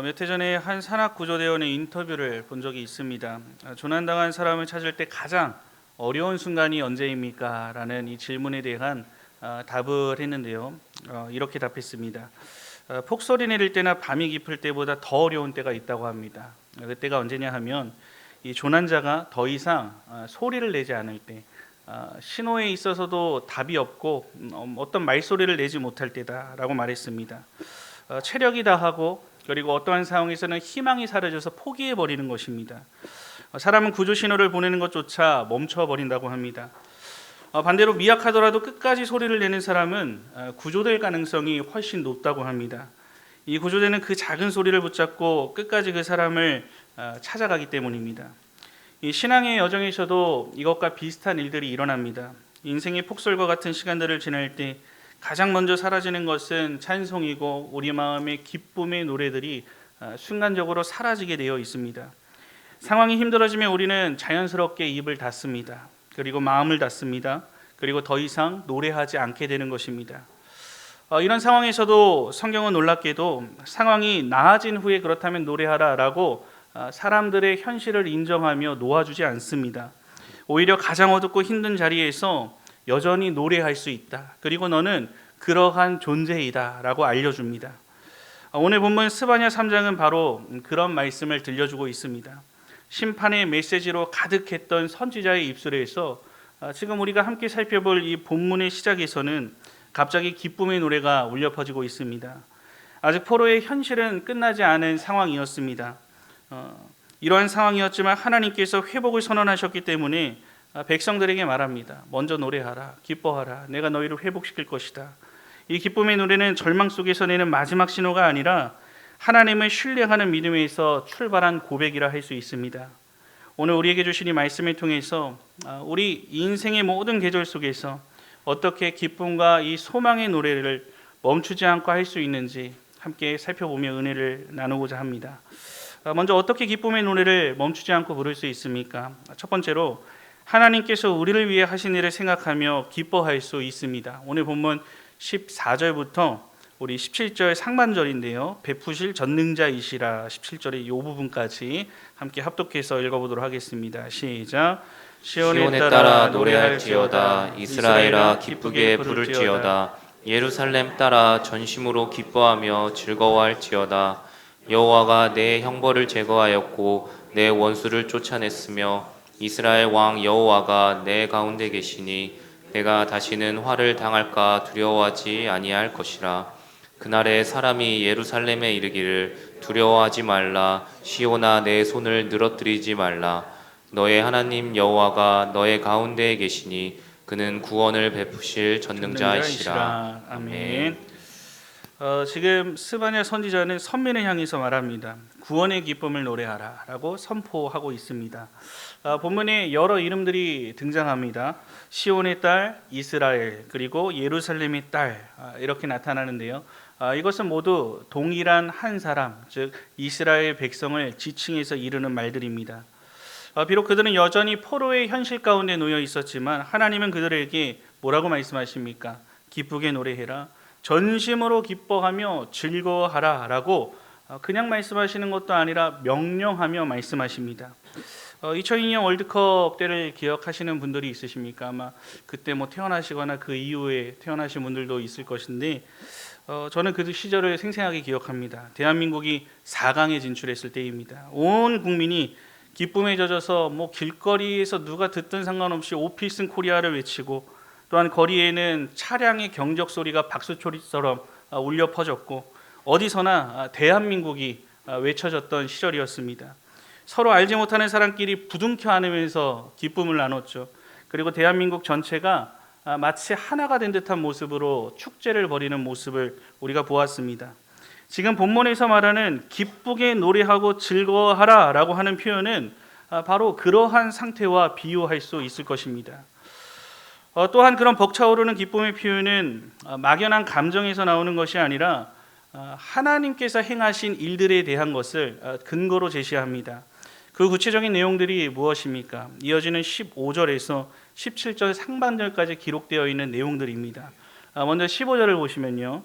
몇 해 전에 한 산악구조대원의 인터뷰를 본 적이 있습니다. 조난당한 사람을 찾을 때 가장 어려운 순간이 언제입니까? 라는 이 질문에 대한 답을 했는데요. 이렇게 답했습니다. 폭설이 내릴 때나 밤이 깊을 때보다 더 어려운 때가 있다고 합니다. 그때가 언제냐 하면 이 조난자가 더 이상 소리를 내지 않을 때, 신호에 있어서도 답이 없고 어떤 말소리를 내지 못할 때다라고 말했습니다. 체력이 다하고 그리고 어떠한 상황에서는 희망이 사라져서 포기해버리는 것입니다. 사람은 구조 신호를 보내는 것조차 멈춰버린다고 합니다. 반대로 미약하더라도 끝까지 소리를 내는 사람은 구조될 가능성이 훨씬 높다고 합니다. 이 구조대는 그 작은 소리를 붙잡고 끝까지 그 사람을 찾아가기 때문입니다. 이 신앙의 여정에서도 이것과 비슷한 일들이 일어납니다. 인생의 폭설과 같은 시간들을 지날 때 가장 먼저 사라지는 것은 찬송이고 우리 마음의 기쁨의 노래들이 순간적으로 사라지게 되어 있습니다. 상황이 힘들어지면 우리는 자연스럽게 입을 닫습니다. 그리고 마음을 닫습니다. 그리고 더 이상 노래하지 않게 되는 것입니다. 이런 상황에서도 성경은 놀랍게도 상황이 나아진 후에 그렇다면 노래하라라고 사람들의 현실을 인정하며 놓아주지 않습니다. 오히려 가장 어둡고 힘든 자리에서 여전히 노래할 수 있다. 그리고 너는 그러한 존재이다 라고 알려줍니다. 오늘 본문 스바냐 3장은 바로 그런 말씀을 들려주고 있습니다. 심판의 메시지로 가득했던 선지자의 입술에서 지금 우리가 함께 살펴볼 이 본문의 시작에서는 갑자기 기쁨의 노래가 울려 퍼지고 있습니다. 아직 포로의 현실은 끝나지 않은 상황이었습니다. 이러한 상황이었지만 하나님께서 회복을 선언하셨기 때문에 백성들에게 말합니다. 먼저 노래하라, 기뻐하라. 내가 너희를 회복시킬 것이다. 이 기쁨의 노래는 절망 속에서 내는 마지막 신호가 아니라 하나님을 신뢰하는 믿음에서 출발한 고백이라 할 수 있습니다. 오늘 우리에게 주신 이 말씀을 통해서 우리 인생의 모든 계절 속에서 어떻게 기쁨과 이 소망의 노래를 멈추지 않고 할 수 있는지 함께 살펴보며 은혜를 나누고자 합니다. 먼저 어떻게 기쁨의 노래를 멈추지 않고 부를 수 있습니까? 첫 번째로 하나님께서 우리를 위해 하신 일을 생각하며 기뻐할 수 있습니다. 오늘 본문 14절부터 우리 17절 상반절인데요. 베푸실 전능자이시라 17절의 이 부분까지 함께 합독해서 읽어보도록 하겠습니다. 시작. 시온에 따라 노래할지어다. 이스라엘아 기쁘게 부를지어다. 예루살렘 따라 전심으로 기뻐하며 즐거워할지어다. 여호와가 내 형벌을 제거하였고 내 원수를 쫓아냈으며 이스라엘 왕 여호와가 내 가운데 계시니 내가 다시는 화를 당할까 두려워하지 아니할 것이라. 그날에 사람이 예루살렘에 이르기를 두려워하지 말라. 시온아 내 손을 늘어뜨리지 말라. 너의 하나님 여호와가 너의 가운데에 계시니 그는 구원을 베푸실 전능자이시라. 아멘. 지금 스바냐 선지자는 선민을 향해서 말합니다. 구원의 기쁨을 노래하라 라고 선포하고 있습니다. 본문에 여러 이름들이 등장합니다. 시온의 딸, 이스라엘, 그리고 예루살렘의 딸 이렇게 나타나는데요. 이것은 모두 동일한 한 사람, 즉 이스라엘 백성을 지칭해서 이르는 말들입니다. 비록 그들은 여전히 포로의 현실 가운데 놓여 있었지만 하나님은 그들에게 뭐라고 말씀하십니까? 기쁘게 노래해라. 전심으로 기뻐하며 즐거워하라 라고 그냥 말씀하시는 것도 아니라 명령하며 말씀하십니다. 2002년 월드컵 때를 기억하시는 분들이 있으십니까? 아마 그때 태어나시거나 그 이후에 태어나신 분들도 있을 것인데 저는 그 시절을 생생하게 기억합니다. 대한민국이 4강에 진출했을 때입니다. 온 국민이 기쁨에 젖어서 길거리에서 누가 듣든 상관없이 오필슨 코리아를 외치고 또한 거리에는 차량의 경적 소리가 박수소리처럼 울려 퍼졌고 어디서나 대한민국이 외쳐졌던 시절이었습니다. 서로 알지 못하는 사람끼리 부둥켜 안으면서 기쁨을 나눴죠. 그리고 대한민국 전체가 마치 하나가 된 듯한 모습으로 축제를 벌이는 모습을 우리가 보았습니다. 지금 본문에서 말하는 기쁘게 노래하고 즐거워하라 라고 하는 표현은 바로 그러한 상태와 비유할 수 있을 것입니다. 또한 그런 벅차오르는 기쁨의 표현은 막연한 감정에서 나오는 것이 아니라 하나님께서 행하신 일들에 대한 것을 근거로 제시합니다. 그 구체적인 내용들이 무엇입니까? 이어지는 15절에서 17절 상반절까지 기록되어 있는 내용들입니다. 먼저 15절을 보시면요.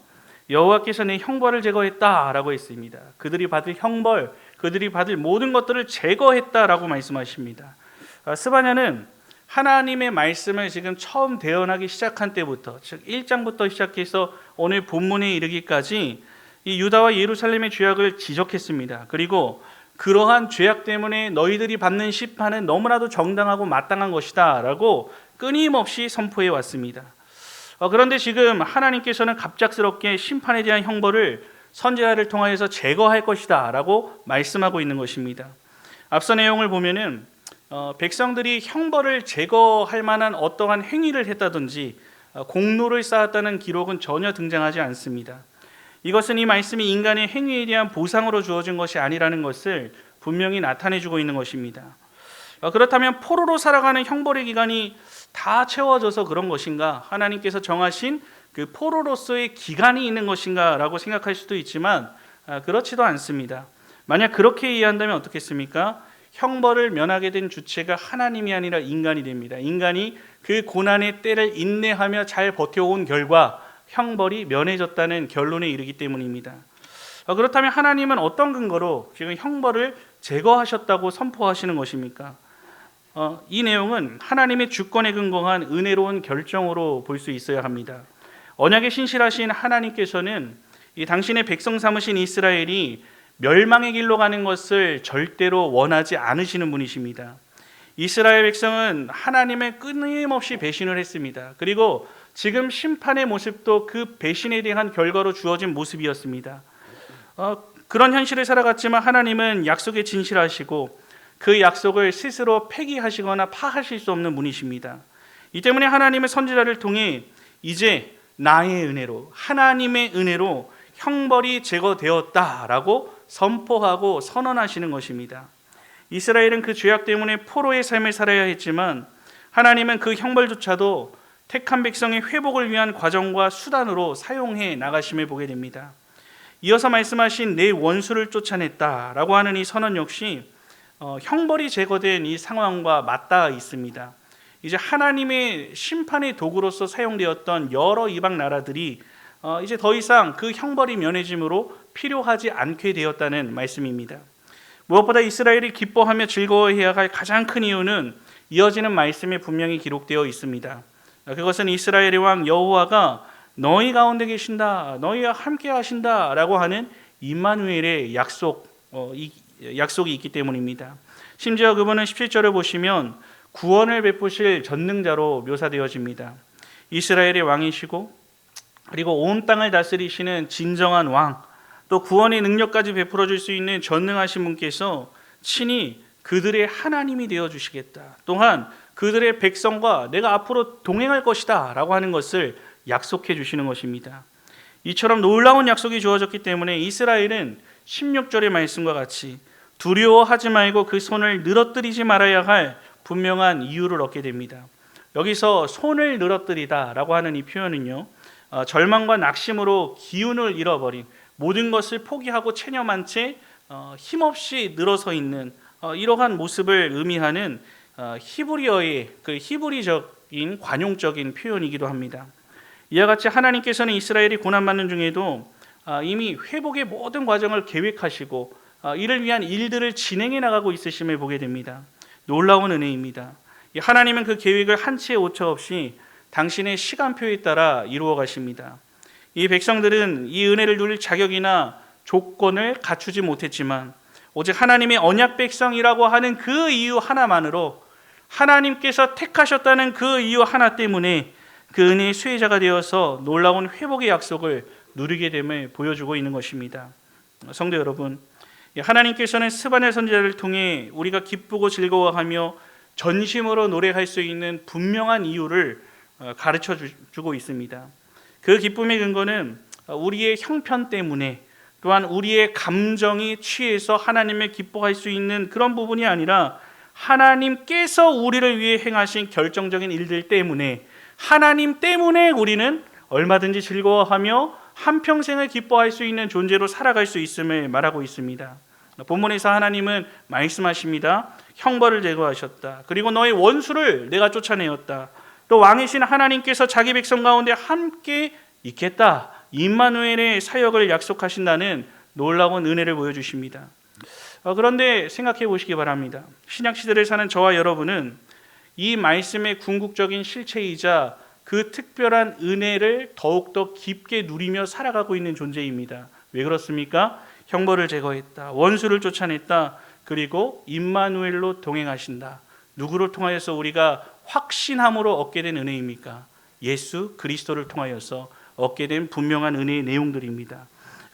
여호와께서 내 형벌을 제거했다라고 했습니다. 그들이 받을 형벌, 그들이 받을 모든 것들을 제거했다라고 말씀하십니다. 스바냐는 하나님의 말씀을 지금 처음 대언하기 시작한 때부터, 즉 1장부터 시작해서 오늘 본문에 이르기까지 이 유다와 예루살렘의 죄악을 지적했습니다. 그리고 그러한 죄악 때문에 너희들이 받는 심판은 너무나도 정당하고 마땅한 것이다 라고 끊임없이 선포해 왔습니다. 그런데 지금 하나님께서는 갑작스럽게 심판에 대한 형벌을 선지자를 통하여서 제거할 것이다 라고 말씀하고 있는 것입니다. 앞서 내용을 보면은 백성들이 형벌을 제거할 만한 어떠한 행위를 했다든지 공로를 쌓았다는 기록은 전혀 등장하지 않습니다. 이것은 이 말씀이 인간의 행위에 대한 보상으로 주어진 것이 아니라는 것을 분명히 나타내주고 있는 것입니다. 그렇다면 포로로 살아가는 형벌의 기간이 다 채워져서 그런 것인가? 하나님께서 정하신 그 포로로서의 기간이 있는 것인가? 라고 생각할 수도 있지만 그렇지도 않습니다. 만약 그렇게 이해한다면 어떻겠습니까? 형벌을 면하게 된 주체가 하나님이 아니라 인간이 됩니다. 인간이 그 고난의 때를 인내하며 잘 버텨온 결과 형벌이 면해졌다는 결론에 이르기 때문입니다. 그렇다면 하나님은 어떤 근거로 지금 형벌을 제거하셨다고 선포하시는 것입니까? 이 내용은 하나님의 주권에 근거한 은혜로운 결정으로 볼 수 있어야 합니다. 언약에 신실하신 하나님께서는 이 당신의 백성 삼으신 이스라엘이 멸망의 길로 가는 것을 절대로 원하지 않으시는 분이십니다. 이스라엘 백성은 하나님의 끊임없이 배신을 했습니다. 그리고 지금 심판의 모습도 그 배신에 대한 결과로 주어진 모습이었습니다. 그런 현실을 살아갔지만 하나님은 약속에 진실하시고 그 약속을 스스로 폐기하시거나 파하실 수 없는 분이십니다. 이 때문에 하나님의 선지자를 통해 이제 나의 은혜로, 하나님의 은혜로 형벌이 제거되었다라고 선포하고 선언하시는 것입니다. 이스라엘은 그 죄악 때문에 포로의 삶을 살아야 했지만 하나님은 그 형벌조차도 택한 백성의 회복을 위한 과정과 수단으로 사용해 나가심을 보게 됩니다. 이어서 말씀하신 내 원수를 쫓아냈다라고 하는 이 선언 역시 형벌이 제거된 이 상황과 맞닿아 있습니다. 이제 하나님의 심판의 도구로서 사용되었던 여러 이방 나라들이 이제 더 이상 그 형벌이 면해짐으로 필요하지 않게 되었다는 말씀입니다. 무엇보다 이스라엘이 기뻐하며 즐거워해야 할 가장 큰 이유는 이어지는 말씀에 분명히 기록되어 있습니다. 그것은 이스라엘의 왕 여호와가 너희 가운데 계신다, 너희와 함께 하신다 라고 하는 임마누엘의 약속이 있기 때문입니다. 심지어 그분은 17절을 보시면 구원을 베푸실 전능자로 묘사되어집니다. 이스라엘의 왕이시고 그리고 온 땅을 다스리시는 진정한 왕, 또 구원의 능력까지 베풀어 줄 수 있는 전능하신 분께서 친히 그들의 하나님이 되어 주시겠다. 또한 그들의 백성과 내가 앞으로 동행할 것이다 라고 하는 것을 약속해 주시는 것입니다. 이처럼 놀라운 약속이 주어졌기 때문에 이스라엘은 16절의 말씀과 같이 두려워하지 말고 그 손을 늘어뜨리지 말아야 할 분명한 이유를 얻게 됩니다. 여기서 손을 늘어뜨리다 라고 하는 이 표현은요, 절망과 낙심으로 기운을 잃어버린, 모든 것을 포기하고 체념한 채 힘없이 늘어서 있는 이러한 모습을 의미하는 히브리어의 그 히브리적인 관용적인 표현이기도 합니다. 이와 같이 하나님께서는 이스라엘이 고난받는 중에도 이미 회복의 모든 과정을 계획하시고 이를 위한 일들을 진행해 나가고 있으심을 보게 됩니다. 놀라운 은혜입니다. 하나님은 그 계획을 한 치의 오차 없이 당신의 시간표에 따라 이루어 가십니다. 이 백성들은 이 은혜를 누릴 자격이나 조건을 갖추지 못했지만 오직 하나님의 언약 백성이라고 하는 그 이유 하나만으로, 하나님께서 택하셨다는 그 이유 하나 때문에 그 은혜의 수혜자가 되어서 놀라운 회복의 약속을 누리게 됨을 보여주고 있는 것입니다. 성도 여러분, 하나님께서는 스바냐 선지자를 통해 우리가 기쁘고 즐거워하며 전심으로 노래할 수 있는 분명한 이유를 가르쳐 주고 있습니다. 그 기쁨의 근거는 우리의 형편 때문에, 또한 우리의 감정이 취해서 하나님을 기뻐할 수 있는 그런 부분이 아니라 하나님께서 우리를 위해 행하신 결정적인 일들 때문에, 하나님 때문에 우리는 얼마든지 즐거워하며 한평생을 기뻐할 수 있는 존재로 살아갈 수 있음을 말하고 있습니다. 본문에서 하나님은 말씀하십니다. 형벌을 제거하셨다. 그리고 너의 원수를 내가 쫓아내었다. 또 왕이신 하나님께서 자기 백성 가운데 함께 있겠다 임마누엘의 사역을 약속하신다는 놀라운 은혜를 보여주십니다. 그런데 생각해 보시기 바랍니다. 신약 시대를 사는 저와 여러분은 이 말씀의 궁극적인 실체이자 그 특별한 은혜를 더욱더 깊게 누리며 살아가고 있는 존재입니다. 왜 그렇습니까? 형벌을 제거했다, 원수를 쫓아냈다, 그리고 임마누엘로 동행하신다. 누구를 통하여서 우리가 확신함으로 얻게 된 은혜입니까? 예수 그리스도를 통하여서 얻게 된 분명한 은혜의 내용들입니다.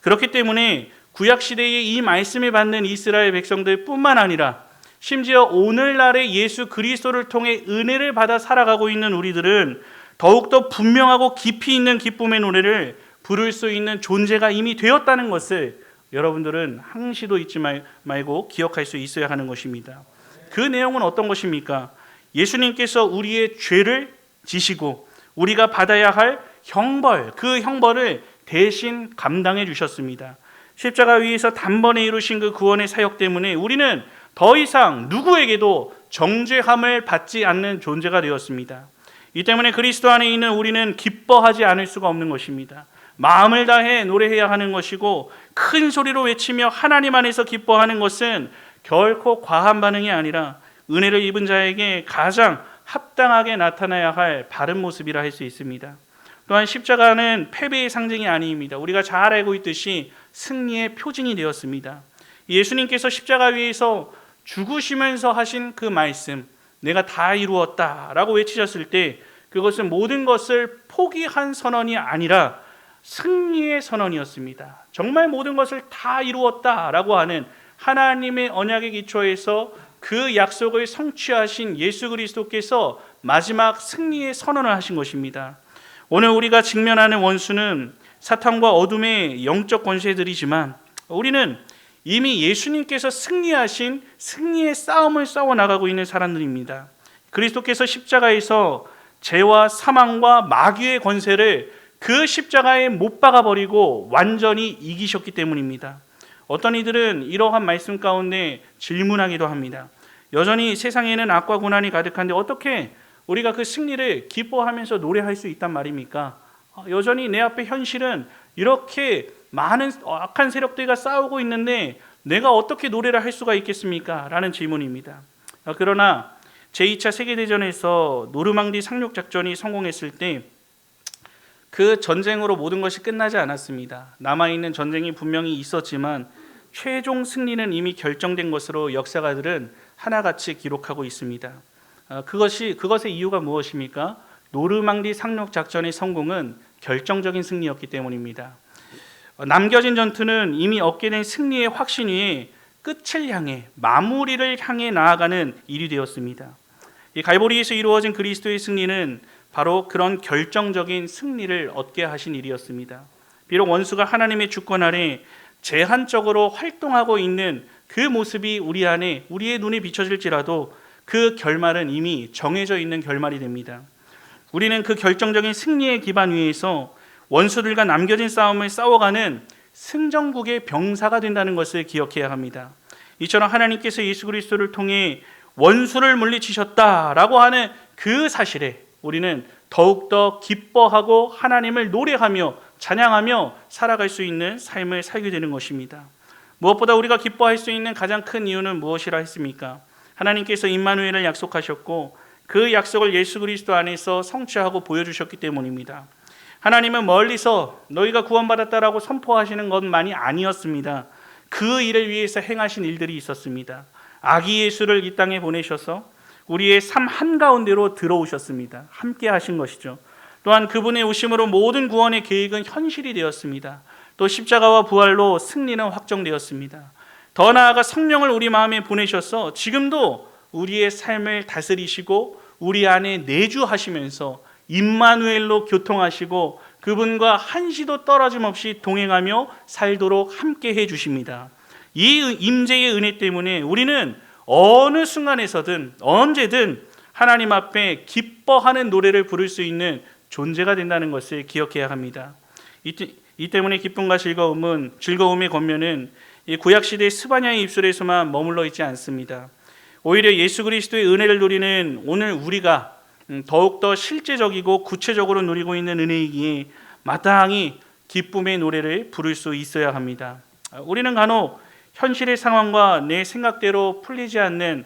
그렇기 때문에 구약시대에 이 말씀을 받는 이스라엘 백성들뿐만 아니라 심지어 오늘날의 예수 그리스도를 통해 은혜를 받아 살아가고 있는 우리들은 더욱더 분명하고 깊이 있는 기쁨의 노래를 부를 수 있는 존재가 이미 되었다는 것을 여러분들은 항시도 잊지 말고 기억할 수 있어야 하는 것입니다. 그 내용은 어떤 것입니까? 예수님께서 우리의 죄를 지시고 우리가 받아야 할 형벌, 그 형벌을 대신 감당해 주셨습니다. 십자가 위에서 단번에 이루신 그 구원의 사역 때문에 우리는 더 이상 누구에게도 정죄함을 받지 않는 존재가 되었습니다. 이 때문에 그리스도 안에 있는 우리는 기뻐하지 않을 수가 없는 것입니다. 마음을 다해 노래해야 하는 것이고 큰 소리로 외치며 하나님 안에서 기뻐하는 것은 결코 과한 반응이 아니라 은혜를 입은 자에게 가장 합당하게 나타나야 할 바른 모습이라 할 수 있습니다. 또한 십자가는 패배의 상징이 아닙니다. 우리가 잘 알고 있듯이 승리의 표징이 되었습니다. 예수님께서 십자가 위에서 죽으시면서 하신 그 말씀, 내가 다 이루었다라고 외치셨을 때 그것은 모든 것을 포기한 선언이 아니라 승리의 선언이었습니다. 정말 모든 것을 다 이루었다라고 하는 하나님의 언약의 기초에서 그 약속을 성취하신 예수 그리스도께서 마지막 승리의 선언을 하신 것입니다. 오늘 우리가 직면하는 원수는 사탄과 어둠의 영적 권세들이지만 우리는 이미 예수님께서 승리하신 승리의 싸움을 싸워나가고 있는 사람들입니다. 그리스도께서 십자가에서 죄와 사망과 마귀의 권세를 그 십자가에 못 박아버리고 완전히 이기셨기 때문입니다. 어떤 이들은 이러한 말씀 가운데 질문하기도 합니다. 여전히 세상에는 악과 고난이 가득한데 어떻게 우리가 그 승리를 기뻐하면서 노래할 수 있단 말입니까? 여전히 내 앞에 현실은 이렇게 많은 악한 세력들과 싸우고 있는데 내가 어떻게 노래를 할 수가 있겠습니까? 라는 질문입니다. 그러나 제2차 세계대전에서 노르망디 상륙작전이 성공했을 때 그 전쟁으로 모든 것이 끝나지 않았습니다. 남아있는 전쟁이 분명히 있었지만 최종 승리는 이미 결정된 것으로 역사가들은 하나같이 기록하고 있습니다. 그것의 이유가 무엇입니까? 노르망디 상륙작전의 성공은 결정적인 승리였기 때문입니다. 남겨진 전투는 이미 얻게 된 승리의 확신 위에 끝을 향해 마무리를 향해 나아가는 일이 되었습니다. 이 갈보리에서 이루어진 그리스도의 승리는 바로 그런 결정적인 승리를 얻게 하신 일이었습니다. 비록 원수가 하나님의 주권 아래 제한적으로 활동하고 있는 그 모습이 우리 안에 우리의 눈에 비춰질지라도 그 결말은 이미 정해져 있는 결말이 됩니다. 우리는 그 결정적인 승리의 기반 위에서 원수들과 남겨진 싸움을 싸워가는 승전국의 병사가 된다는 것을 기억해야 합니다. 이처럼 하나님께서 예수 그리스도를 통해 원수를 물리치셨다라고 하는 그 사실에 우리는 더욱더 기뻐하고 하나님을 노래하며 찬양하며 살아갈 수 있는 삶을 살게 되는 것입니다. 무엇보다 우리가 기뻐할 수 있는 가장 큰 이유는 무엇이라 했습니까? 하나님께서 임마누엘을 약속하셨고 그 약속을 예수 그리스도 안에서 성취하고 보여주셨기 때문입니다. 하나님은 멀리서 너희가 구원받았다라고 선포하시는 것만이 아니었습니다. 그 일을 위해서 행하신 일들이 있었습니다. 아기 예수를 이 땅에 보내셔서 우리의 삶 한가운데로 들어오셨습니다. 함께 하신 것이죠. 또한 그분의 오심으로 모든 구원의 계획은 현실이 되었습니다. 또 십자가와 부활로 승리는 확정되었습니다. 더 나아가 성령을 우리 마음에 보내셔서 지금도 우리의 삶을 다스리시고 우리 안에 내주하시면서 임마누엘로 교통하시고 그분과 한시도 떨어짐 없이 동행하며 살도록 함께 해주십니다. 이 임재의 은혜 때문에 우리는 어느 순간에서든 언제든 하나님 앞에 기뻐하는 노래를 부를 수 있는 존재가 된다는 것을 기억해야 합니다. 이 때문에 기쁨과 즐거움의 권면은 구약시대의 스바냐의 입술에서만 머물러 있지 않습니다. 오히려 예수 그리스도의 은혜를 누리는 오늘 우리가 더욱더 실제적이고 구체적으로 누리고 있는 은혜이기에 마땅히 기쁨의 노래를 부를 수 있어야 합니다. 우리는 간혹 현실의 상황과 내 생각대로 풀리지 않는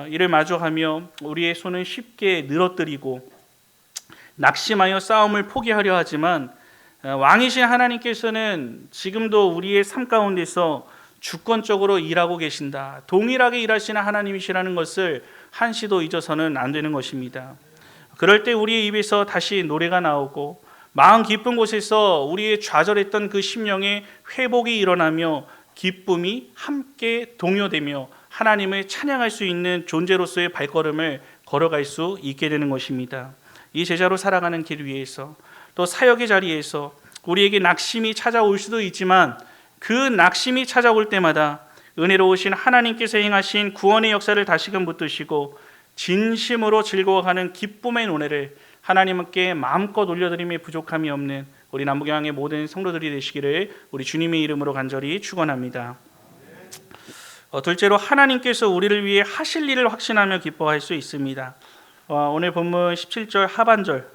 이를 마주하며 우리의 손은 쉽게 늘어뜨리고 낙심하여 싸움을 포기하려 하지만 왕이신 하나님께서는 지금도 우리의 삶 가운데서 주권적으로 일하고 계신다. 동일하게 일하시는 하나님이시라는 것을 한시도 잊어서는 안 되는 것입니다. 그럴 때 우리의 입에서 다시 노래가 나오고 마음 깊은 곳에서 우리의 좌절했던 그 심령의 회복이 일어나며 기쁨이 함께 동요되며 하나님을 찬양할 수 있는 존재로서의 발걸음을 걸어갈 수 있게 되는 것입니다. 이 제자로 살아가는 길 위에서 또 사역의 자리에서 우리에게 낙심이 찾아올 수도 있지만 그 낙심이 찾아올 때마다 은혜로우신 하나님께서 행하신 구원의 역사를 다시금 붙드시고 진심으로 즐거워하는 기쁨의 노래를 하나님께 마음껏 올려드림에 부족함이 없는 우리 남부경향의 모든 성도들이 되시기를 우리 주님의 이름으로 간절히 축원합니다. 둘째로 하나님께서 우리를 위해 하실 일을 확신하며 기뻐할 수 있습니다. 오늘 본문 17절 하반절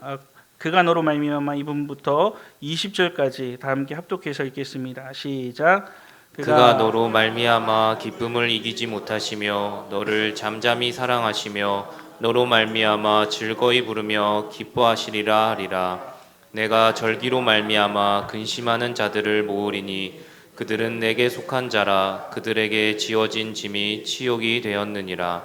그가 너로 말미암아 이 부분부터 20절까지 다 함께 합독해서 읽겠습니다. 시작. 그가 너로 말미암아 기쁨을 이기지 못하시며 너를 잠잠히 사랑하시며 너로 말미암아 즐거이 부르며 기뻐하시리라 하리라. 내가 절기로 말미암아 근심하는 자들을 모으리니 그들은 내게 속한 자라. 그들에게 지어진 짐이 치욕이 되었느니라.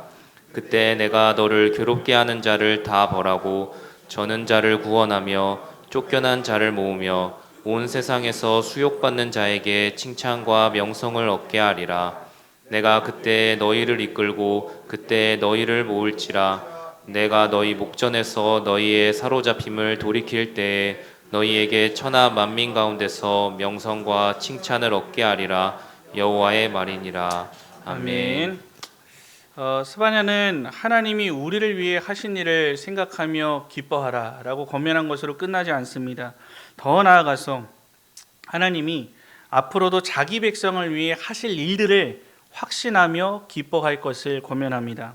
그때 내가 너를 괴롭게 하는 자를 다 벌하고 저는 자를 구원하며 쫓겨난 자를 모으며 온 세상에서 수욕받는 자에게 칭찬과 명성을 얻게 하리라. 내가 그때 너희를 이끌고 그때 너희를 모을지라. 내가 너희 목전에서 너희의 사로잡힘을 돌이킬 때에 너희에게 천하 만민 가운데서 명성과 칭찬을 얻게 하리라. 여호와의 말이니라. 아멘. 스바냐는 하나님이 우리를 위해 하신 일을 생각하며 기뻐하라 라고 권면한 것으로 끝나지 않습니다. 더 나아가서 하나님이 앞으로도 자기 백성을 위해 하실 일들을 확신하며 기뻐할 것을 권면합니다.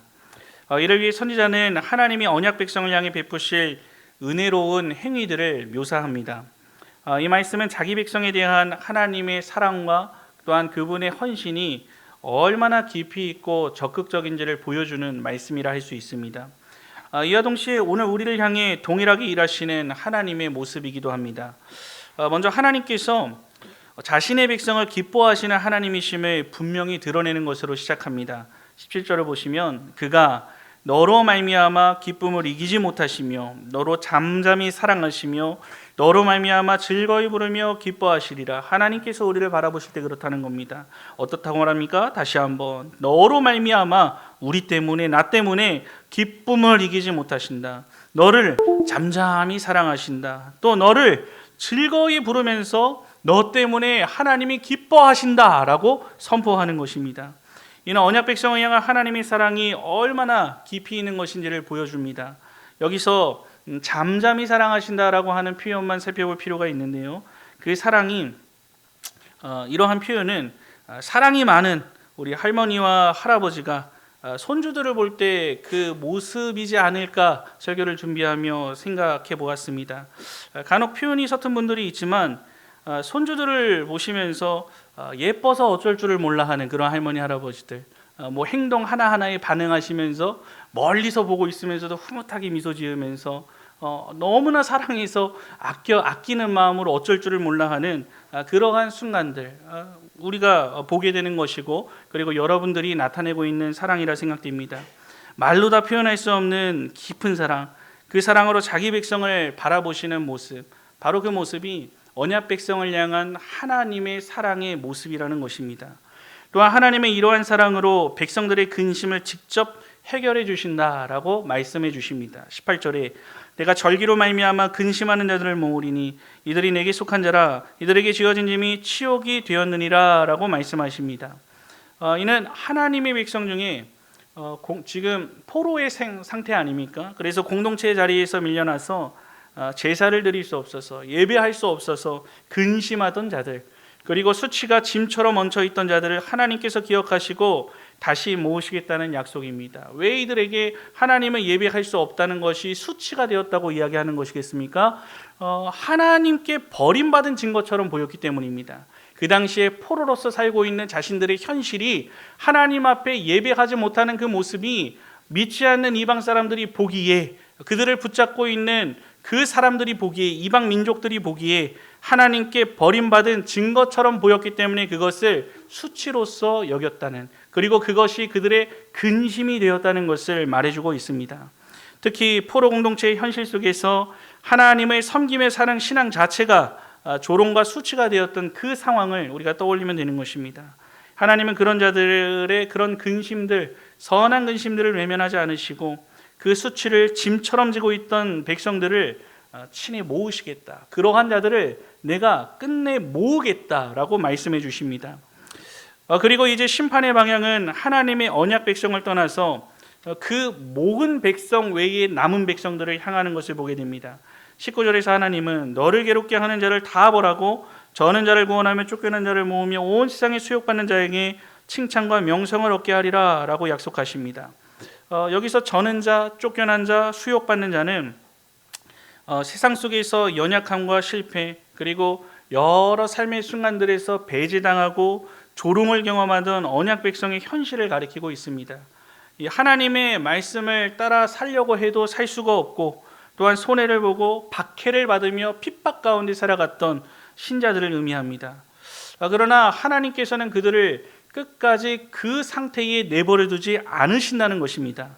이를 위해 선지자는 하나님이 언약 백성을 향해 베푸실 은혜로운 행위들을 묘사합니다. 이 말씀은 자기 백성에 대한 하나님의 사랑과 또한 그분의 헌신이 얼마나 깊이 있고 적극적인지를 보여주는 말씀이라 할 수 있습니다. 이와 동시에 오늘 우리를 향해 동일하게 일하시는 하나님의 모습이기도 합니다. 먼저 하나님께서 자신의 백성을 기뻐하시는 하나님이심을 분명히 드러내는 것으로 시작합니다. 17절을 보시면 그가 너로 말미암아 기쁨을 이기지 못하시며 너로 잠잠히 사랑하시며 너로 말미암아 즐거이 부르며 기뻐하시리라. 하나님께서 우리를 바라보실 때 그렇다는 겁니다. 어떻다고 말합니까? 다시 한번 너로 말미암아 우리 때문에 나 때문에 기쁨을 이기지 못하신다. 너를 잠잠히 사랑하신다. 또 너를 즐거이 부르면서 너 때문에 하나님이 기뻐하신다라고 선포하는 것입니다. 이는 언약 백성을 향한 하나님의 사랑이 얼마나 깊이 있는 것인지를 보여줍니다. 여기서 잠잠히 사랑하신다라고 하는 표현만 살펴볼 필요가 있는데요. 그 사랑이 이러한 표현은 사랑이 많은 우리 할머니와 할아버지가 손주들을 볼 때 그 모습이지 않을까 설교를 준비하며 생각해 보았습니다. 간혹 표현이 서툰 분들이 있지만 손주들을 보시면서 예뻐서 어쩔 줄을 몰라 하는 그런 할머니 할아버지들, 뭐 행동 하나하나에 반응하시면서 멀리서 보고 있으면서도 흐뭇하게 미소 지으면서 너무나 사랑해서 아끼는 마음으로 어쩔 줄을 몰라 하는 그러한 순간들 우리가 보게 되는 것이고, 그리고 여러분들이 나타내고 있는 사랑이라 생각됩니다. 말로 다 표현할 수 없는 깊은 사랑, 그 사랑으로 자기 백성을 바라보시는 모습, 바로 그 모습이 언약 백성을 향한 하나님의 사랑의 모습이라는 것입니다. 또한 하나님의 이러한 사랑으로 백성들의 근심을 직접 해결해 주신다라고 말씀해 주십니다. 18절에 내가 절기로 말미암아 근심하는 자들을 모으리니 이들이 내게 속한 자라. 이들에게 지어진 짐이 치욕이 되었느니라 라고 말씀하십니다. 이는 하나님의 백성 중에 지금 포로의 상태 아닙니까? 그래서 공동체의 자리에서 밀려나서 제사를 드릴 수 없어서 예배할 수 없어서 근심하던 자들, 그리고 수치가 짐처럼 얹혀 있던 자들을 하나님께서 기억하시고 다시 모으시겠다는 약속입니다. 왜 이들에게 하나님을 예배할 수 없다는 것이 수치가 되었다고 이야기하는 것이겠습니까? 하나님께 버림받은 증거처럼 보였기 때문입니다. 그 당시에 포로로서 살고 있는 자신들의 현실이 하나님 앞에 예배하지 못하는 그 모습이 믿지 않는 이방 사람들이 보기에, 그들을 붙잡고 있는 그 사람들이 보기에, 이방 민족들이 보기에 하나님께 버림받은 증거처럼 보였기 때문에 그것을 수치로서 여겼다는, 그리고 그것이 그들의 근심이 되었다는 것을 말해주고 있습니다. 특히 포로 공동체의 현실 속에서 하나님의 섬김에 사는 신앙 자체가 조롱과 수치가 되었던 그 상황을 우리가 떠올리면 되는 것입니다. 하나님은 그런 자들의 그런 근심들, 선한 근심들을 외면하지 않으시고 그 수치를 짐처럼 지고 있던 백성들을 친히 모으시겠다. 그러한 자들을 내가 끝내 모으겠다라고 말씀해 주십니다. 그리고 이제 심판의 방향은 하나님의 언약 백성을 떠나서 그 모은 백성 외에 남은 백성들을 향하는 것을 보게 됩니다. 19절에서 하나님은 너를 괴롭게 하는 자를 다 보라고, 저는 자를 구원하며 쫓겨난 자를 모으며 온 세상에 수욕받는 자에게 칭찬과 명성을 얻게 하리라 라고 약속하십니다. 여기서 저는 자, 쫓겨난 자, 수욕받는 자는 세상 속에서 연약함과 실패, 그리고 여러 삶의 순간들에서 배제당하고 조롱을 경험하던 언약 백성의 현실을 가리키고 있습니다. 하나님의 말씀을 따라 살려고 해도 살 수가 없고, 또한 손해를 보고 박해를 받으며 핍박 가운데 살아갔던 신자들을 의미합니다. 그러나 하나님께서는 그들을 끝까지 그 상태에 내버려 두지 않으신다는 것입니다.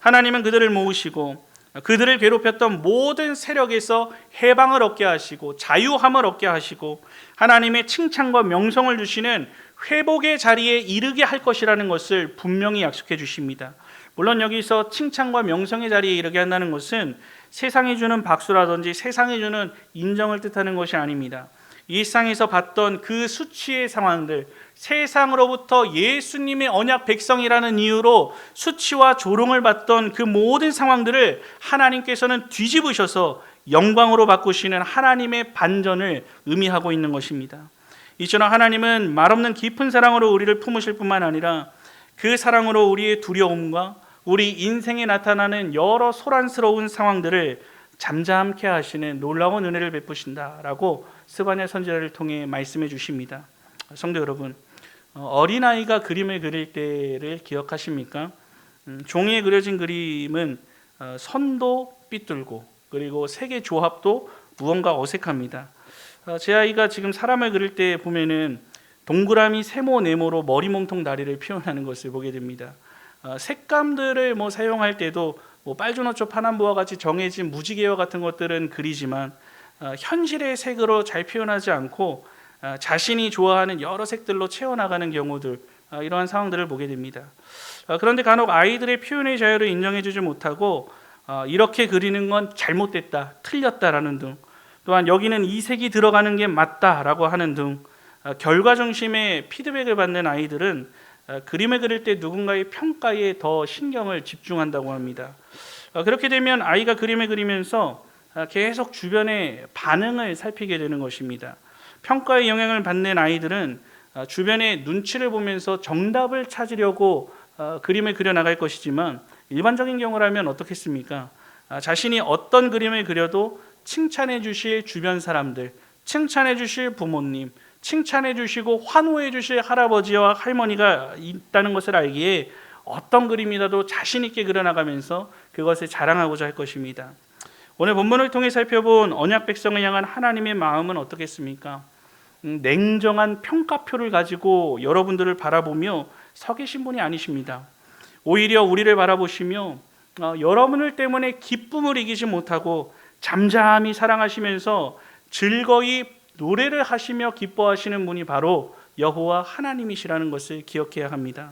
하나님은 그들을 모으시고 그들을 괴롭혔던 모든 세력에서 해방을 얻게 하시고 자유함을 얻게 하시고 하나님의 칭찬과 명성을 주시는 회복의 자리에 이르게 할 것이라는 것을 분명히 약속해 주십니다. 물론 여기서 칭찬과 명성의 자리에 이르게 한다는 것은 세상이 주는 박수라든지 세상이 주는 인정을 뜻하는 것이 아닙니다. 일상에서 봤던 그 수치의 상황들, 세상으로부터 예수님의 언약 백성이라는 이유로 수치와 조롱을 받던 그 모든 상황들을 하나님께서는 뒤집으셔서 영광으로 바꾸시는 하나님의 반전을 의미하고 있는 것입니다. 이처럼 하나님은 말없는 깊은 사랑으로 우리를 품으실 뿐만 아니라 그 사랑으로 우리의 두려움과 우리 인생에 나타나는 여러 소란스러운 상황들을 잠잠케 하시는 놀라운 은혜를 베푸신다라고 스바냐 선지자를 통해 말씀해 주십니다. 성도 여러분, 어린아이가 그림을 그릴 때를 기억하십니까? 종이에 그려진 그림은 선도 삐뚤고 그리고 색의 조합도 무언가 어색합니다. 제 아이가 지금 사람을 그릴 때 보면은 동그라미, 세모, 네모로 머리, 몸통, 다리를 표현하는 것을 보게 됩니다. 색감들을 사용할 때도 빨주노초, 파남보와 같이 정해진 무지개와 같은 것들은 그리지만 현실의 색으로 잘 표현하지 않고 자신이 좋아하는 여러 색들로 채워나가는 경우들, 이러한 상황들을 보게 됩니다. 그런데 간혹 아이들의 표현의 자유를 인정해 주지 못하고 이렇게 그리는 건 잘못됐다, 틀렸다라는 등, 또한 여기는 이 색이 들어가는 게 맞다라고 하는 등 결과 중심의 피드백을 받는 아이들은 그림을 그릴 때 누군가의 평가에 더 신경을 집중한다고 합니다. 그렇게 되면 아이가 그림을 그리면서 계속 주변의 반응을 살피게 되는 것입니다. 평가의 영향을 받는 아이들은 주변의 눈치를 보면서 정답을 찾으려고 그림을 그려나갈 것이지만 일반적인 경우라면 어떻겠습니까? 자신이 어떤 그림을 그려도 칭찬해 주실 주변 사람들, 칭찬해 주실 부모님, 칭찬해 주시고 환호해 주실 할아버지와 할머니가 있다는 것을 알기에 어떤 그림이라도 자신 있게 그려나가면서 그것을 자랑하고자 할 것입니다. 오늘 본문을 통해 살펴본 언약 백성을 향한 하나님의 마음은 어떻겠습니까? 냉정한 평가표를 가지고 여러분들을 바라보며 서 계신 분이 아니십니다. 오히려 우리를 바라보시며 여러분을 때문에 기쁨을 이기지 못하고 잠잠히 사랑하시면서 즐거이 노래를 하시며 기뻐하시는 분이 바로 여호와 하나님이시라는 것을 기억해야 합니다.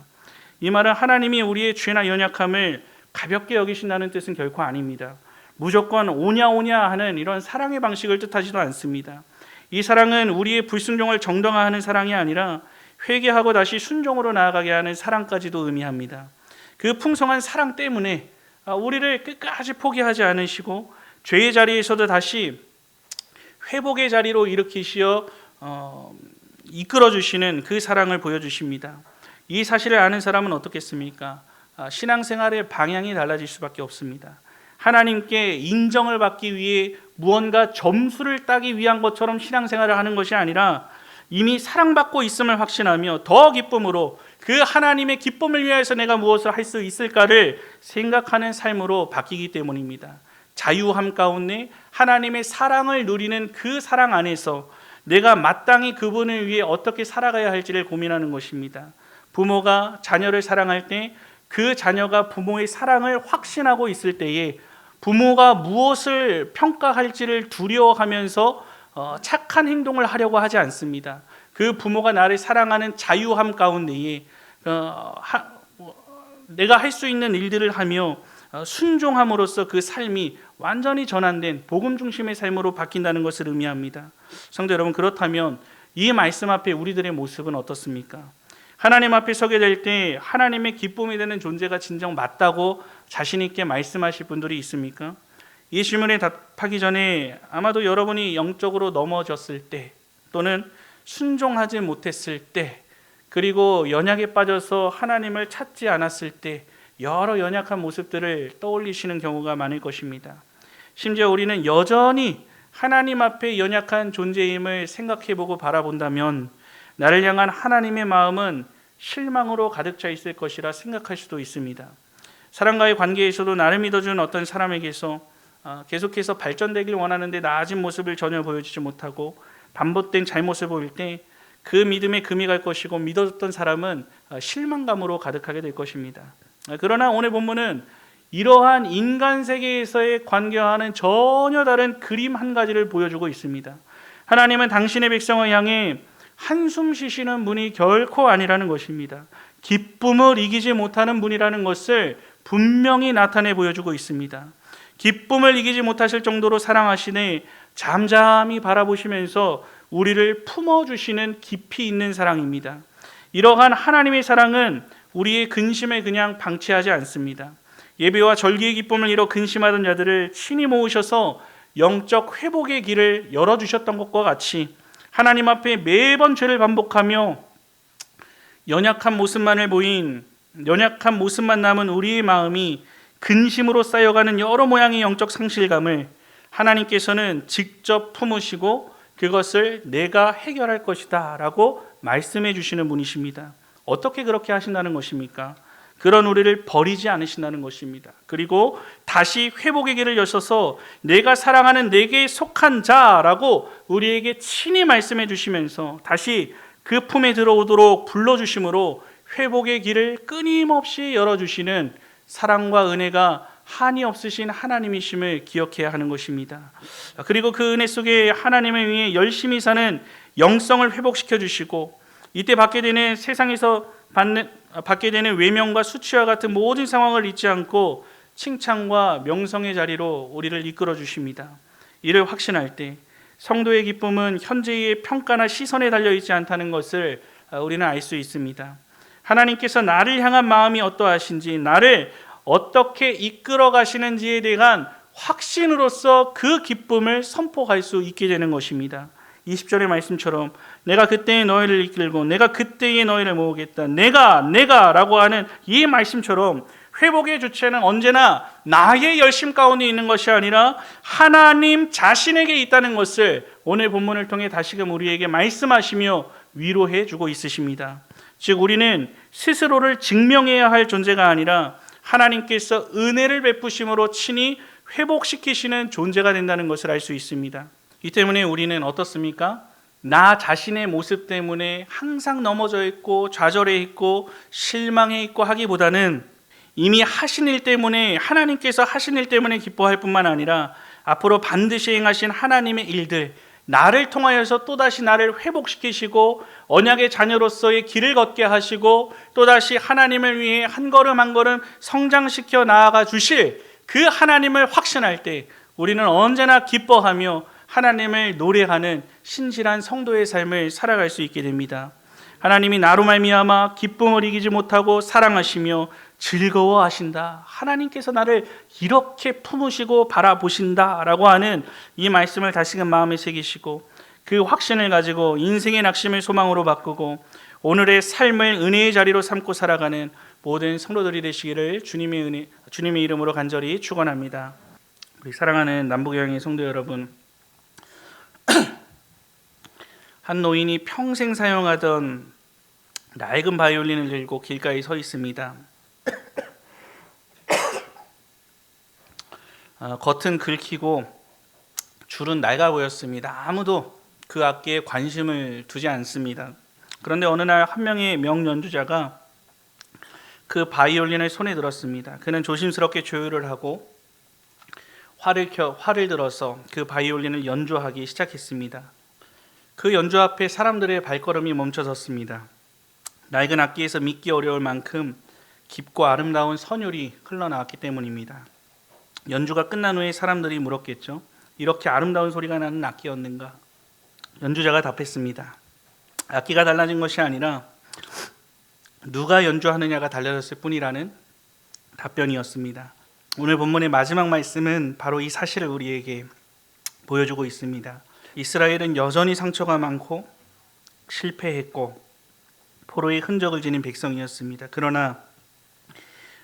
이 말은 하나님이 우리의 죄나 연약함을 가볍게 여기신다는 뜻은 결코 아닙니다. 무조건 오냐 하는 이런 사랑의 방식을 뜻하지도 않습니다. 이 사랑은 우리의 불순종을 정당화하는 사랑이 아니라 회개하고 다시 순종으로 나아가게 하는 사랑까지도 의미합니다. 그 풍성한 사랑 때문에 우리를 끝까지 포기하지 않으시고 죄의 자리에서도 다시 회복의 자리로 일으키시어 이끌어 주시는 그 사랑을 보여주십니다. 이 사실을 아는 사람은 어떻겠습니까? 신앙생활의 방향이 달라질 수밖에 없습니다. 하나님께 인정을 받기 위해 무언가 점수를 따기 위한 것처럼 신앙생활을 하는 것이 아니라 이미 사랑받고 있음을 확신하며 더 기쁨으로 그 하나님의 기쁨을 위해서 내가 무엇을 할 수 있을까를 생각하는 삶으로 바뀌기 때문입니다. 자유함 가운데 하나님의 사랑을 누리는 그 사랑 안에서 내가 마땅히 그분을 위해 어떻게 살아가야 할지를 고민하는 것입니다. 부모가 자녀를 사랑할 때 그 자녀가 부모의 사랑을 확신하고 있을 때에 부모가 무엇을 평가할지를 두려워하면서 착한 행동을 하려고 하지 않습니다. 그 부모가 나를 사랑하는 자유함 가운데에 내가 할 수 있는 일들을 하며 순종함으로써 그 삶이 완전히 전환된 복음 중심의 삶으로 바뀐다는 것을 의미합니다. 성도 여러분, 그렇다면 이 말씀 앞에 우리들의 모습은 어떻습니까? 하나님 앞에 서게 될 때 하나님의 기쁨이 되는 존재가 진정 맞다고 자신 있게 말씀하실 분들이 있습니까? 이 질문에 답하기 전에 아마도 여러분이 영적으로 넘어졌을 때 또는 순종하지 못했을 때 그리고 연약에 빠져서 하나님을 찾지 않았을 때 여러 연약한 모습들을 떠올리시는 경우가 많을 것입니다. 심지어 우리는 여전히 하나님 앞에 연약한 존재임을 생각해보고 바라본다면 나를 향한 하나님의 마음은 실망으로 가득 차 있을 것이라 생각할 수도 있습니다. 사람과의 관계에서도 나를 믿어준 어떤 사람에게서 계속해서 발전되길 원하는데 나아진 모습을 전혀 보여주지 못하고 반복된 잘못을 보일 때 그 믿음에 금이 갈 것이고 믿어줬던 사람은 실망감으로 가득하게 될 것입니다. 그러나 오늘 본문은 이러한 인간 세계에서의 관계와는 전혀 다른 그림 한 가지를 보여주고 있습니다. 하나님은 당신의 백성을 향해 한숨 쉬시는 분이 결코 아니라는 것입니다. 기쁨을 이기지 못하는 분이라는 것을 분명히 나타내 보여주고 있습니다. 기쁨을 이기지 못하실 정도로 사랑하시네 잠잠히 바라보시면서 우리를 품어주시는 깊이 있는 사랑입니다. 이러한 하나님의 사랑은 우리의 근심에 그냥 방치하지 않습니다. 예배와 절기의 기쁨을 이뤄 근심하던 자들을 친히 모으셔서 영적 회복의 길을 열어주셨던 것과 같이 하나님 앞에 매번 죄를 반복하며 연약한 모습만 남은 우리의 마음이 근심으로 쌓여가는 여러 모양의 영적 상실감을 하나님께서는 직접 품으시고 그것을 내가 해결할 것이다 라고 말씀해 주시는 분이십니다. 어떻게 그렇게 하신다는 것입니까? 그런 우리를 버리지 않으신다는 것입니다. 그리고 다시 회복의 길을 여셔서 내가 사랑하는 내게 속한 자라고 우리에게 친히 말씀해 주시면서 다시 그 품에 들어오도록 불러주심으로 회복의 길을 끊임없이 열어주시는 사랑과 은혜가 한이 없으신 하나님이심을 기억해야 하는 것입니다. 그리고 그 은혜 속에 하나님을 위해 열심히 사는 영성을 회복시켜 주시고 이때 받게 되는 세상에서 받게 되는 외면과 수치와 같은 모든 상황을 잊지 않고 칭찬과 명성의 자리로 우리를 이끌어 주십니다. 이를 확신할 때 성도의 기쁨은 현재의 평가나 시선에 달려있지 않다는 것을 우리는 알 수 있습니다. 하나님께서 나를 향한 마음이 어떠하신지 나를 어떻게 이끌어 가시는지에 대한 확신으로서 그 기쁨을 선포할 수 있게 되는 것입니다. 20절의 말씀처럼 내가 그때에 너희를 이끌고 내가 그때에 너희를 모으겠다. 내가 라고 하는 이 말씀처럼 회복의 주체는 언제나 나의 열심 가운데 있는 것이 아니라 하나님 자신에게 있다는 것을 오늘 본문을 통해 다시금 우리에게 말씀하시며 위로해 주고 있으십니다. 즉 우리는 스스로를 증명해야 할 존재가 아니라 하나님께서 은혜를 베푸심으로 친히 회복시키시는 존재가 된다는 것을 알 수 있습니다. 이 때문에 우리는 어떻습니까? 나 자신의 모습 때문에 항상 넘어져 있고 좌절해 있고 실망해 있고 하기보다는 이미 하신 일 때문에 하나님께서 하신 일 때문에 기뻐할 뿐만 아니라 앞으로 반드시 행하신 하나님의 일들 나를 통하여서 또다시 나를 회복시키시고 언약의 자녀로서의 길을 걷게 하시고 또다시 하나님을 위해 한 걸음 한 걸음 성장시켜 나아가 주실 그 하나님을 확신할 때 우리는 언제나 기뻐하며 하나님을 노래하는 신실한 성도의 삶을 살아갈 수 있게 됩니다. 하나님이 나로 말미암아 기쁨을 이기지 못하고 사랑하시며 즐거워하신다. 하나님께서 나를 이렇게 품으시고 바라보신다라고 하는 이 말씀을 다시금 마음에 새기시고 그 확신을 가지고 인생의 낙심을 소망으로 바꾸고 오늘의 삶을 은혜의 자리로 삼고 살아가는 모든 성도들이 되시기를 주님의 이름으로 간절히 축원합니다. 우리 사랑하는 남부교회의 성도 여러분, 한 노인이 평생 사용하던 낡은 바이올린을 들고 길가에 서 있습니다. 겉은 긁히고 줄은 낡아 보였습니다. 아무도 그 악기에 관심을 두지 않습니다. 그런데 어느 날 한 명의 명연주자가 그 바이올린을 손에 들었습니다. 그는 조심스럽게 조율을 하고 활을 들어서 그 바이올린을 연주하기 시작했습니다. 그 연주 앞에 사람들의 발걸음이 멈춰섰습니다. 낡은 악기에서 믿기 어려울 만큼 깊고 아름다운 선율이 흘러나왔기 때문입니다. 연주가 끝난 후에 사람들이 물었겠죠. 이렇게 아름다운 소리가 나는 악기였는가? 연주자가 답했습니다. 악기가 달라진 것이 아니라 누가 연주하느냐가 달라졌을 뿐이라는 답변이었습니다. 오늘 본문의 마지막 말씀은 바로 이 사실을 우리에게 보여주고 있습니다. 이스라엘은 여전히 상처가 많고 실패했고 포로의 흔적을 지닌 백성이었습니다. 그러나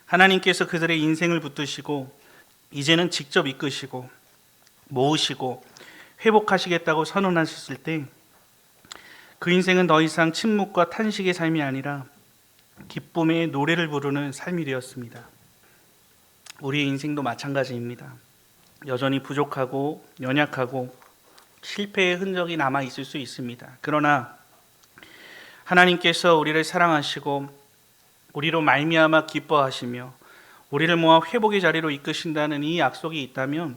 하나님께서 그들의 인생을 붙드시고 이제는 직접 이끄시고 모으시고 회복하시겠다고 선언하셨을 때 그 인생은 더 이상 침묵과 탄식의 삶이 아니라 기쁨의 노래를 부르는 삶이 되었습니다. 우리의 인생도 마찬가지입니다. 여전히 부족하고 연약하고 실패의 흔적이 남아 있을 수 있습니다. 그러나 하나님께서 우리를 사랑하시고 우리로 말미암아 기뻐하시며 우리를 모아 회복의 자리로 이끄신다는 이 약속이 있다면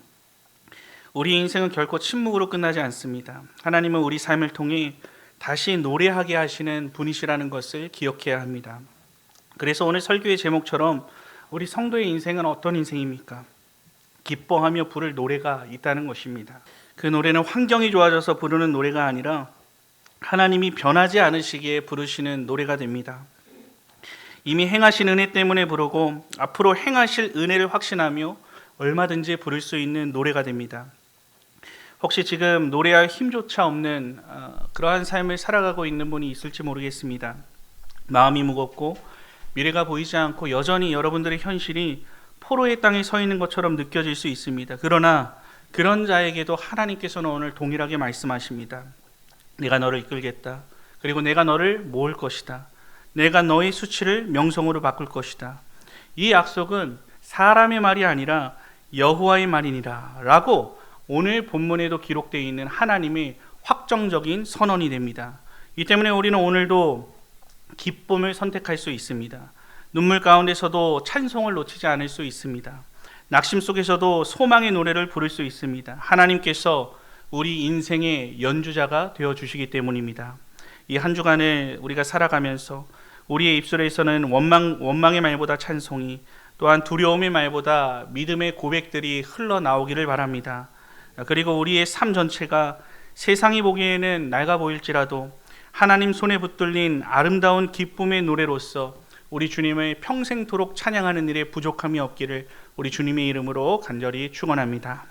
우리 인생은 결코 침묵으로 끝나지 않습니다. 하나님은 우리 삶을 통해 다시 노래하게 하시는 분이시라는 것을 기억해야 합니다. 그래서 오늘 설교의 제목처럼 우리 성도의 인생은 어떤 인생입니까? 기뻐하며 부를 노래가 있다는 것입니다. 그 노래는 환경이 좋아져서 부르는 노래가 아니라 하나님이 변하지 않으시기에 부르시는 노래가 됩니다. 이미 행하신 은혜 때문에 부르고 앞으로 행하실 은혜를 확신하며 얼마든지 부를 수 있는 노래가 됩니다. 혹시 지금 노래할 힘조차 없는 그러한 삶을 살아가고 있는 분이 있을지 모르겠습니다. 마음이 무겁고 미래가 보이지 않고 여전히 여러분들의 현실이 포로의 땅에 서 있는 것처럼 느껴질 수 있습니다. 그러나 그런 자에게도 하나님께서는 오늘 동일하게 말씀하십니다. 내가 너를 이끌겠다. 그리고 내가 너를 모을 것이다. 내가 너의 수치를 명성으로 바꿀 것이다. 이 약속은 사람의 말이 아니라 여호와의 말이니라 라고 오늘 본문에도 기록되어 있는 하나님의 확정적인 선언이 됩니다. 이 때문에 우리는 오늘도 기쁨을 선택할 수 있습니다. 눈물 가운데서도 찬송을 놓치지 않을 수 있습니다. 낙심 속에서도 소망의 노래를 부를 수 있습니다. 하나님께서 우리 인생의 연주자가 되어주시기 때문입니다. 이 한 주간을 우리가 살아가면서 우리의 입술에서는 원망의 말보다 찬송이, 또한 두려움의 말보다 믿음의 고백들이 흘러나오기를 바랍니다. 그리고 우리의 삶 전체가 세상이 보기에는 낡아 보일지라도 하나님 손에 붙들린 아름다운 기쁨의 노래로서 우리 주님을 평생토록 찬양하는 일에 부족함이 없기를 우리 주님의 이름으로 간절히 축원합니다.